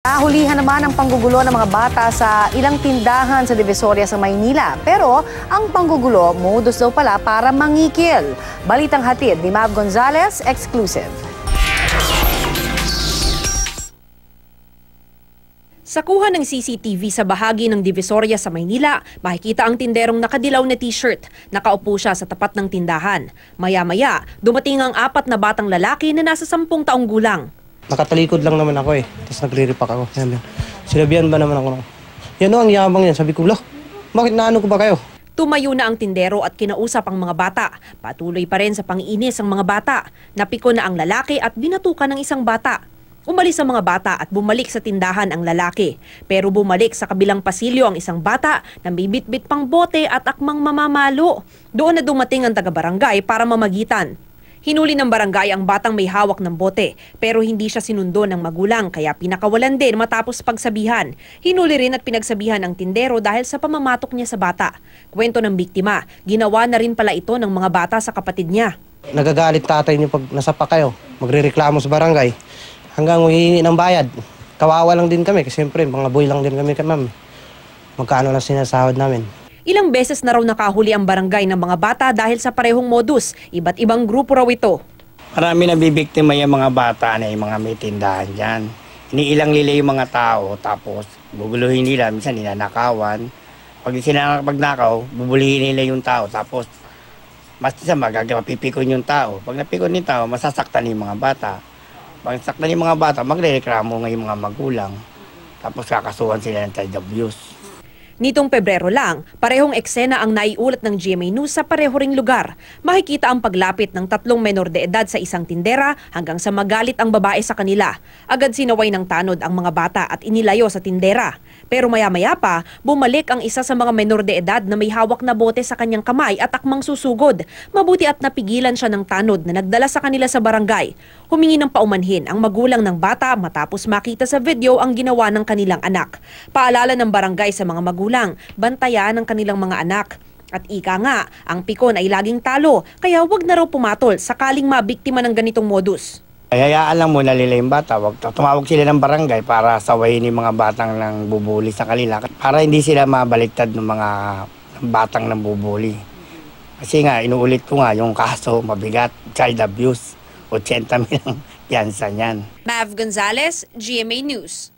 Nahulihan naman ang panggugulo ng mga bata sa ilang tindahan sa Divisoria sa Maynila. Pero ang panggugulo, modus daw pala para mangikil. Balitang hatid ni Mav Gonzalez, exclusive. Sa kuha ng CCTV sa bahagi ng Divisoria sa Maynila, makikita ang tinderong nakadilaw na t-shirt. Nakaupo siya sa tapat ng tindahan. Maya-maya, dumating ang 4 na batang lalaki na nasa 10 taong gulang. Nakatalikod lang naman ako tapos nagre-repack ako. Sinabihan ba naman ako? Yan o, ang yabang yan. Sabi ko, bakit naano ko ba kayo? Tumayo na ang tindero at kinausap ang mga bata. Patuloy pa rin sa pangiinis ang mga bata. Napiko na ang lalaki at binatukan ng isang bata. Umalis ang mga bata at bumalik sa tindahan ang lalaki. Pero bumalik sa kabilang pasilyo ang isang bata na may bitbit pang bote at akmang mamamalo. Doon na dumating ang taga-barangay para mamagitan. Hinuli ng barangay ang batang may hawak ng bote pero hindi siya sinundo ng magulang kaya pinakawalan din matapos pagsabihan. Hinuli rin at pinagsabihan ang tindero dahil sa pamamatok niya sa bata. Kwento ng biktima, ginawa na rin pala ito ng mga bata sa kapatid niya. Nagagalit tatay niyo pag nasapa kayo. Magre-reklamo sa barangay hanggang hihingi ng bayad. Kawawa lang din kami kasi siyempre mga boy lang din kami ma'am. Magkano lang sinasahod namin. Ilang beses na raw nakahuli ang barangay ng mga bata dahil sa parehong modus. Iba't ibang grupo raw ito. Marami nabibiktima yung mga bata na yung mga may tindahan dyan. Iniilang nila yung mga tao tapos guguluhin nila, minsan ninanakawan. Pag sinakapagnakaw, bubulihin nila yung tao tapos mas isa magagapipikon yung tao. Pag napikon yung tao, masasaktan yung mga bata. Pag nasaktan yung mga bata, magre-reklamo ng mga magulang. Tapos kakasuhan sila ng child abuse. Nitong Pebrero lang, parehong eksena ang naiulat ng GMA News sa pareho ring lugar. Makikita ang paglapit ng 3 menor de edad sa isang tindera hanggang sa magalit ang babae sa kanila. Agad sinaway ng tanod ang mga bata at inilayo sa tindera. Pero maya-maya pa, bumalik ang isa sa mga menor de edad na may hawak na bote sa kanyang kamay at akmang susugod. Mabuti at napigilan siya ng tanod na nagdala sa kanila sa barangay. Humingi ng paumanhin ang magulang ng bata matapos makita sa video ang ginawa ng kanilang anak. Paalala ng barangay sa mga magulang, bantayan ang kanilang mga anak. At ika nga, ang pikon ay laging talo, kaya wag na raw pumatol sakaling mabiktima ng ganitong modus. Hayaan lang muna nila yung bata. Tumawag sila ng barangay para sawayin yung mga batang nang bubuli sa kanila. Para hindi sila mabaliktad ng mga batang nang bubuli. Kasi nga, inuulit ko nga yung kaso, mabigat, child abuse, 80 mil ang piyansa niyan. Mav Gonzalez, GMA News.